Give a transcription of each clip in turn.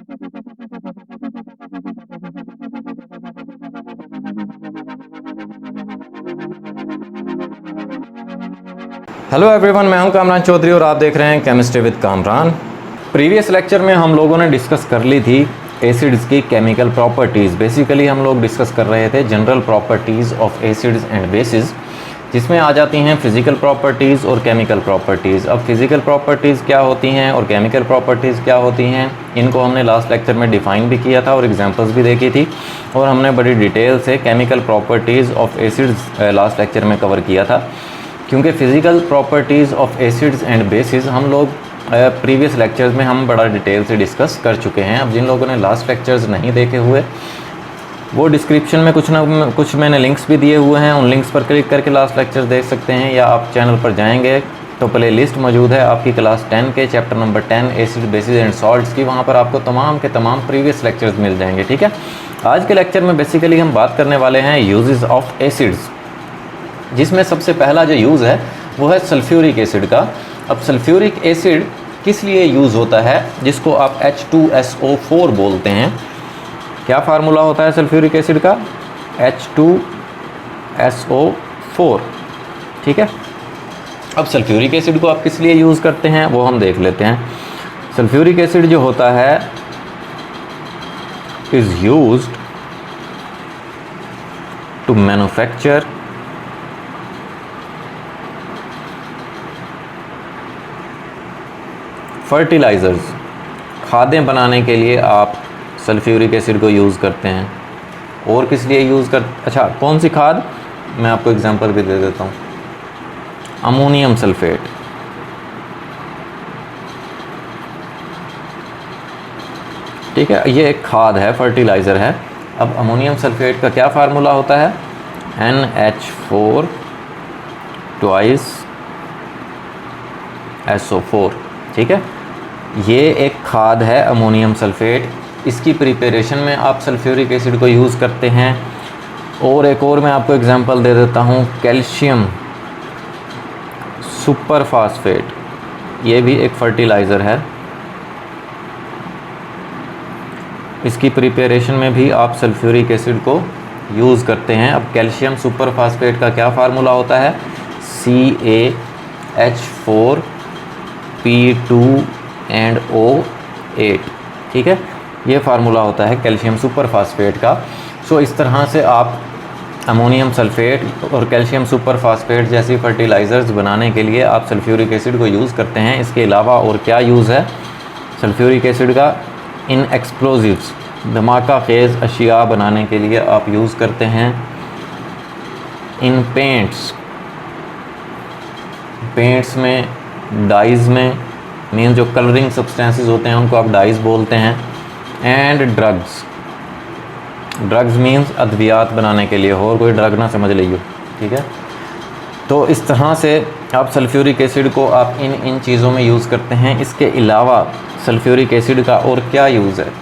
Hello everyone, मैं हूं कामरान चौधरी और आप देख रहे हैं chemistry with Kamran. Previous lecture में हम लोगों ने डिस्कस कर ली थी एसिड्स की केमिकल प्रॉपर्टीज़। बेसिकली हम लोग डिस्कस कर रहे थे general properties of acids and bases, जिसमें आ जाती हैं फिज़िकल प्रॉपर्टीज़ और केमिकल प्रॉपर्टीज़। अब फिज़िकल प्रॉपर्टीज़ क्या होती हैं और केमिकल प्रॉपर्टीज़ क्या होती हैं, इनको हमने लास्ट लेक्चर में डिफ़ाइन भी किया था और एग्जांपल्स भी देखी थी, और हमने बड़ी डिटेल से chemical properties of acids last lecture में कवर किया था। क्योंकि physical properties of acids and bases हम लोग प्रीवियस लेक्चर्स में हम बड़ा डिटेल से डिस्कस कर चुके हैं। अब जिन लोगों ने लास्ट लेक्चर्स नहीं देखे हुए, वो डिस्क्रिप्शन में कुछ मैंने लिंक्स भी दिए हुए हैं, उन लिंक्स पर क्लिक करके लास्ट लेक्चर्स देख सकते हैं, या आप चैनल पर जाएंगे तो प्ले लिस्ट मौजूद है आपकी क्लास 10 के chapter number 10 acid basis and salts की। वहाँ पर आपको तमाम के तमाम प्रीवियस लेक्चर्स मिल जाएंगे। ठीक है, आज के लेक्चर में बेसिकली हम बात करने वाले हैं यूजेस ऑफ एसिड्स, जिसमें सबसे पहला जो यूज़ है वो है सल्फ्यूरिक एसिड का। अब सल्फ्यूरिक एसिड किस लिए यूज़ होता है, जिसको आप H2SO4 बोलते हैं। क्या फार्मूला होता है सल्फ्यूरिक एसिड का? H2SO4। ठीक है, अब सल्फ्यूरिक एसिड को आप किस लिए यूज़ करते हैं वो हम देख लेते हैं। सल्फ्यूरिक एसिड जो होता है is used to manufacture fertilisers. खादें बनाने के लिए आप सल्फ्यूरिक एसिड को यूज़ करते हैं। और किस लिए यूज़ कर, अच्छा कौन सी खाद, मैं आपको एग्जांपल भी दे देता हूँ। अमोनियम सल्फेट, ठीक है, ये एक खाद है, फर्टिलाइज़र है। अब अमोनियम सल्फेट का क्या फार्मूला होता है? NH4 2 SO4। ठीक है, ये एक खाद है अमोनियम सल्फेट। इसकी प्रिपरेशन में आप सल्फ्यूरिक एसिड को यूज़ करते हैं। और एक और मैं आपको एग्जांपल दे देता हूँ, कैल्शियम सुपर फास्फेट, ये भी एक फर्टिलाइज़र है। इसकी प्रिपरेशन में भी आप सल्फ्यूरिक एसिड को यूज़ करते हैं। अब कैल्शियम सुपर फास्फेट का क्या फार्मूला होता है? CaH4P2O8। ठीक है, ये फार्मूला होता है कैल्शियम सुपर फास्फेट का। सो इस तरह से आप अमोनियम सल्फेट और कैल्शियम सुपर फास्फेट जैसी फर्टिलाइज़र्स बनाने के लिए आप सल्फ्यूरिक एसिड को यूज़ करते हैं। इसके अलावा और क्या यूज़ है सल्फ्यूरिक एसिड का? इन एक्सप्लोजिव्स, धमाका खेज़ अशिया बनाने के लिए आप यूज़ करते हैं। इन पेंट्स में, डाइज़ में, मीन जो कलरिंग सब्सटेंसेस होते हैं उनको आप डाइज़ बोलते हैं। एंड ड्रग्स मीन्स अद्वियात बनाने के लिए, और कोई ड्रग ना समझ लीजिए। ठीक है, तो इस तरह से आप सल्फ्यूरिक एसिड को आप इन चीज़ों में यूज़ करते हैं। इसके अलावा सल्फ्यूरिक एसिड का और क्या यूज़ है?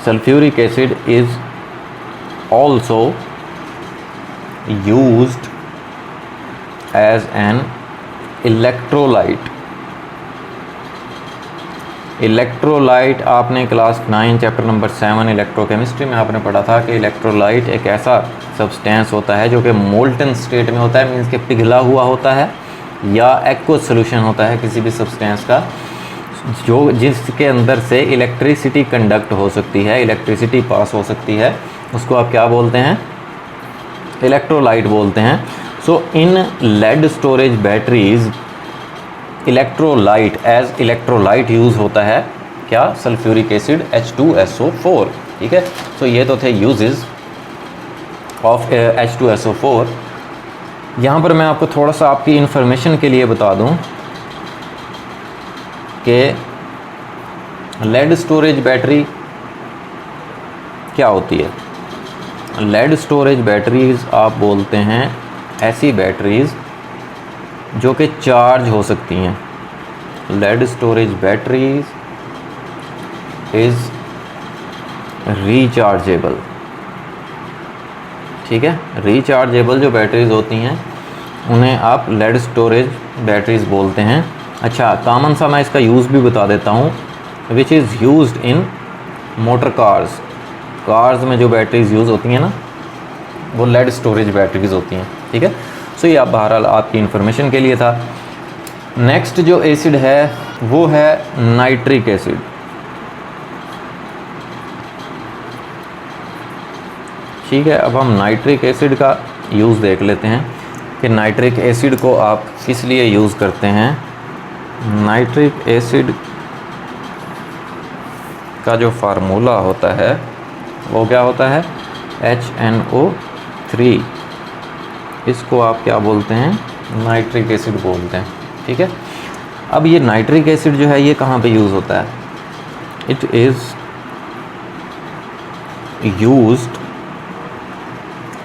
Sulphuric acid is also used as an electrolyte. Electrolyte आपने क्लास 9 चैप्टर नंबर 7 इलेक्ट्रोकेमिस्ट्री में आपने पढ़ा था कि इलेक्ट्रोलाइट एक ऐसा सब्सटेंस होता है जो कि मोल्टन स्टेट में होता है, मीन्स के पिघला हुआ होता है, या एक्वस सोल्यूशन होता है किसी भी सब्सटेंस का, जो जिसके अंदर से इलेक्ट्रिसिटी कंडक्ट हो सकती है, इलेक्ट्रिसिटी पास हो सकती है। उसको आप क्या बोलते हैं? इलेक्ट्रोलाइट बोलते हैं। So in lead storage batteries electrolyte as electrolyte use होता है क्या? Sulphuric acid H2SO4। ठीक है, सो ये तो थे यूजेस ऑफ H2SO4। यहाँ पर मैं आपको थोड़ा सा आपकी इंफॉर्मेशन के लिए बता दूँ कि लेड स्टोरेज बैटरी क्या होती है। लेड स्टोरेज बैटरीज़ आप बोलते हैं ऐसी बैटरीज़ जो कि चार्ज हो सकती हैं। Lead storage batteries is rechargeable. ठीक है, रिचार्जेबल जो बैटरीज होती हैं उन्हें आप लेड स्टोरेज बैटरीज बोलते हैं। अच्छा, कॉमन सा मैं इसका यूज़ भी बता देता हूँ। Which is used in motor cars. Cars में जो बैटरीज यूज़ होती हैं ना, वो लेड स्टोरेज बैटरीज होती हैं, ठीक है। सो ये आप बहरहाल आपकी इंफॉर्मेशन के लिए था। नेक्स्ट जो एसिड है वो है नाइट्रिक एसिड। ठीक है, अब हम नाइट्रिक एसिड का यूज़ देख लेते हैं कि नाइट्रिक एसिड को आप किस लिए यूज़ करते हैं। नाइट्रिक एसिड का जो फार्मूला होता है वो क्या होता है, HNO3। इसको आप क्या बोलते हैं, नाइट्रिक एसिड बोलते हैं, ठीक है। अब ये नाइट्रिक एसिड जो है ये कहाँ पे यूज़ होता है, it is used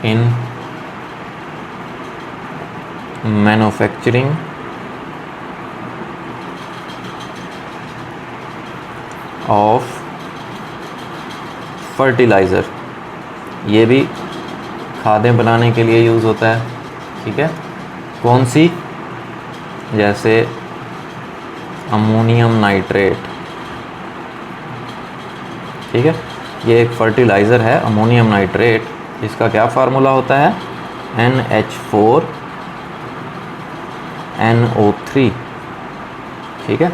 in manufacturing of fertiliser. ये भी खादें बनाने के लिए यूज़ होता है, ठीक है। कौन सी, जैसे अमोनियम नाइट्रेट, ठीक है। ये एक फर्टिलाइज़र है अमोनियम नाइट्रेट, इसका क्या फार्मूला होता है, NH4NO3, ठीक है।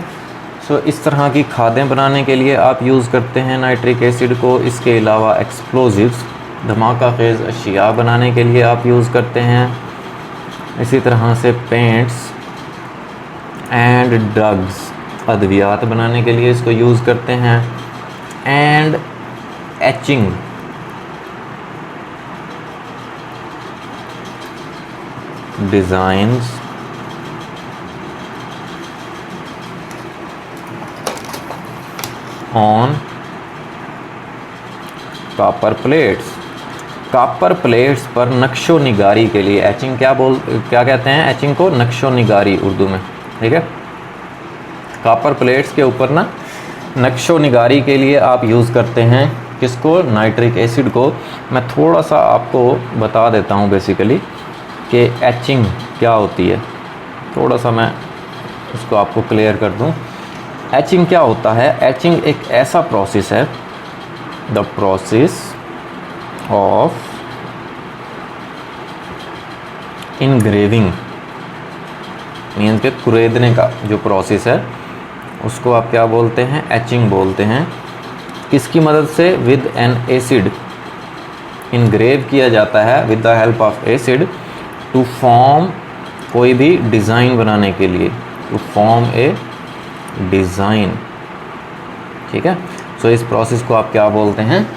सो इस तरह की खादें बनाने के लिए आप यूज़ करते हैं नाइट्रिक एसिड को। इसके अलावा एक्सप्लोजिव्स, धमाका खेज़ अशिया बनाने के लिए आप यूज़ करते हैं। इसी तरह से पेंट्स एंड ड्रग्स, अद्वियात बनाने के लिए इसको यूज़ करते हैं। And etching, designs on copper plates. Copper plates पर नक्शो निगारी के लिए एचिंग क्या कहते हैं, एचिंग को नक्शो निगारी उर्दू में, ठीक है। कॉपर प्लेट्स के ऊपर ना नक्शो निगारी के लिए आप यूज़ करते हैं किसको, नाइट्रिक एसिड को। मैं थोड़ा सा आपको बता देता हूँ बेसिकली कि एचिंग क्या होती है, थोड़ा सा मैं इसको आपको क्लियर कर दूँ। एचिंग क्या होता है, एचिंग एक ऐसा प्रोसेस है, the process of engraving, means के कुरेदने का जो प्रोसेस है उसको आप क्या बोलते हैं, एचिंग बोलते हैं। किसकी मदद से, विद एन एसिड, इनग्रेव किया जाता है with the help of acid to form, कोई भी डिज़ाइन बनाने के लिए, टू फॉर्म ए डिज़ाइन, ठीक है। सो इस प्रोसेस को आप क्या बोलते हैं,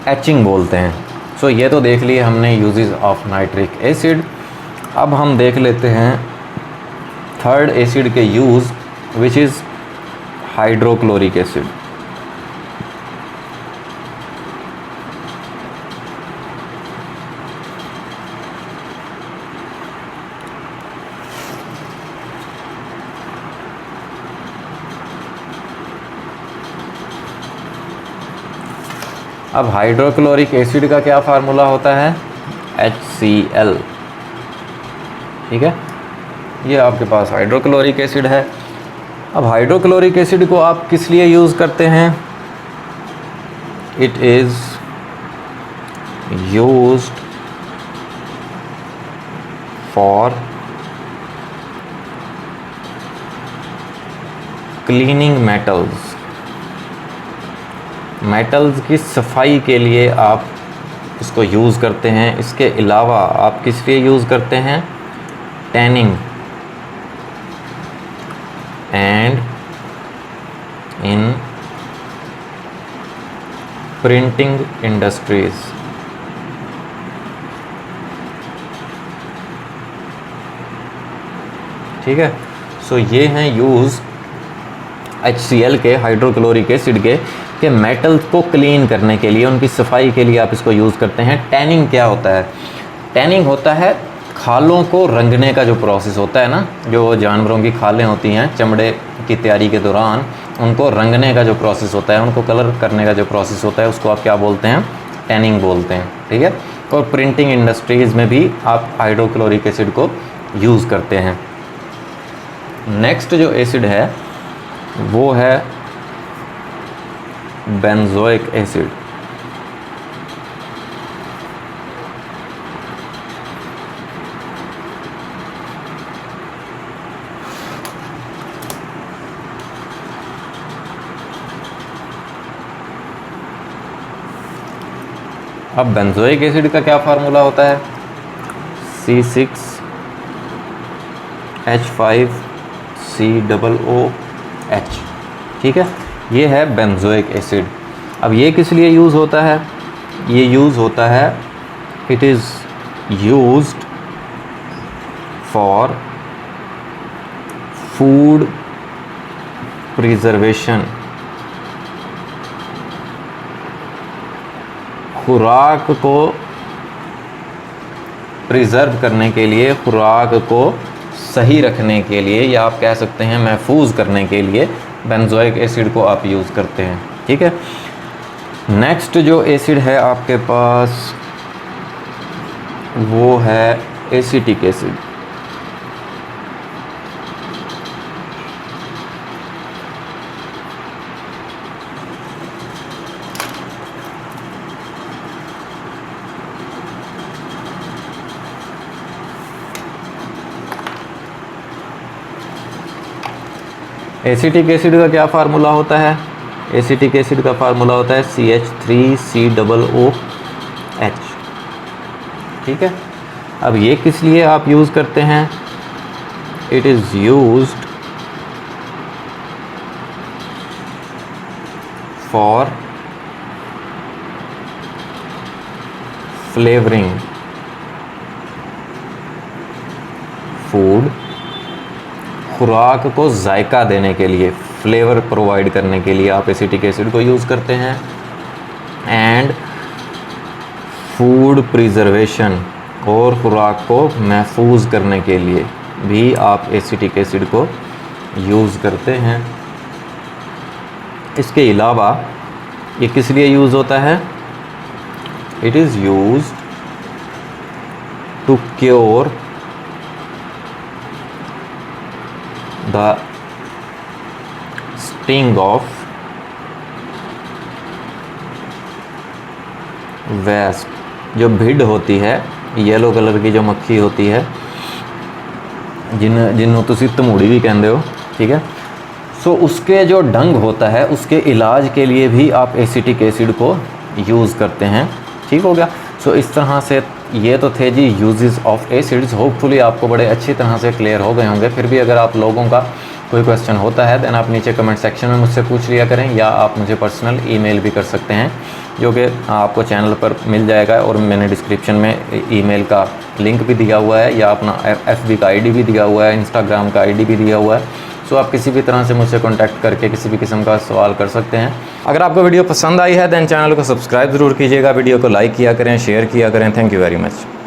एचिंग बोलते हैं। सो ये तो देख लिए हमने यूजेस ऑफ नाइट्रिक एसिड। अब हम देख लेते हैं थर्ड एसिड के use, which is hydrochloric acid. अब हाइड्रोक्लोरिक एसिड का क्या फार्मूला होता है, HCl, ठीक है। ये आपके पास हाइड्रोक्लोरिक एसिड है। अब हाइड्रोक्लोरिक एसिड को आप किस लिए यूज़ करते हैं, it is used for cleaning metals. Metals की सफाई के लिए आप इसको यूज़ करते हैं। इसके अलावा आप किस लिए यूज़ करते हैं, tanning and in printing industries. ठीक है। सो ये हैं यूज़ HCl के, हाइड्रोक्लोरिक एसिड के मेटल्स को क्लीन करने के लिए, उनकी सफाई के लिए आप इसको यूज़ करते हैं। टैनिंग क्या होता है, टैनिंग होता है खालों को रंगने का जो प्रोसेस होता है ना, जो जानवरों की खालें होती हैं चमड़े की तैयारी के दौरान, उनको रंगने का जो प्रोसेस होता है, उनको कलर करने का जो प्रोसेस होता है, उसको आप क्या बोलते हैं, टैनिंग बोलते हैं, ठीक है। और प्रिंटिंग इंडस्ट्रीज़ में भी आप हाइड्रोक्लोरिक एसिड को यूज़ करते हैं। नेक्स्ट जो एसिड है वो है बेंजोइक एसिड। अब बेंजोइक एसिड का क्या फार्मूला होता है? C6H5COOH। ठीक है, ये है बेंजोइक एसिड। अब ये किस लिए यूज़ होता है? ये यूज़ होता है, it is used for food preservation. खुराक को प्रिजर्व करने के लिए, खुराक को सही रखने के लिए, या आप कह सकते हैं महफूज करने के लिए बेंजोइक एसिड को आप यूज़ करते हैं। ठीक है, नेक्स्ट जो एसिड है आपके पास वो है एसिटिक एसिड। एसिटिक एसिड का क्या फार्मूला होता है? एसिटिक एसिड का फार्मूला होता है CH3COOH। ठीक है, अब ये किस लिए आप यूज़ करते हैं? It is used for flavouring food. खुराक को जायका देने के लिए, फ्लेवर प्रोवाइड करने के लिए आप एसिटिक एसिड को यूज़ करते हैं। एंड फूड प्रिजर्वेशन, और खुराक को महफूज करने के लिए भी आप एसिटिक एसिड को यूज़ करते हैं। इसके अलावा ये किस लिए यूज़ होता है? It is used to cure the sting of wasp. जो भिड होती है, येलो कलर की जो मक्खी होती है, जिन्हों तुसी तमूड़ी भी कहते हो। ठीक है, सो उसके जो डंग होता है, उसके इलाज के लिए भी आप एसिटिक एसिड को यूज़ करते हैं। ठीक हो गया। सो इस तरह से ये तो थे जी यूजेस ऑफ एसिड्स। होपफुली आपको बड़े अच्छी तरह से क्लियर हो गए होंगे। फिर भी अगर आप लोगों का कोई क्वेश्चन होता है देन आप नीचे कमेंट सेक्शन में मुझसे पूछ लिया करें, या आप मुझे पर्सनल ईमेल भी कर सकते हैं, जो कि आपको चैनल पर मिल जाएगा, और मैंने डिस्क्रिप्शन में ईमेल का लिंक भी दिया हुआ है, या अपना FB का ID भी दिया हुआ है, इंस्टाग्राम का ID भी दिया हुआ है। सो आप किसी भी तरह से मुझसे कॉन्टैक्ट करके किसी भी किस्म का सवाल कर सकते हैं। अगर आपको वीडियो पसंद आई है देन चैनल को सब्सक्राइब ज़रूर कीजिएगा, वीडियो को लाइक किया करें, शेयर किया करें। Thank you very much.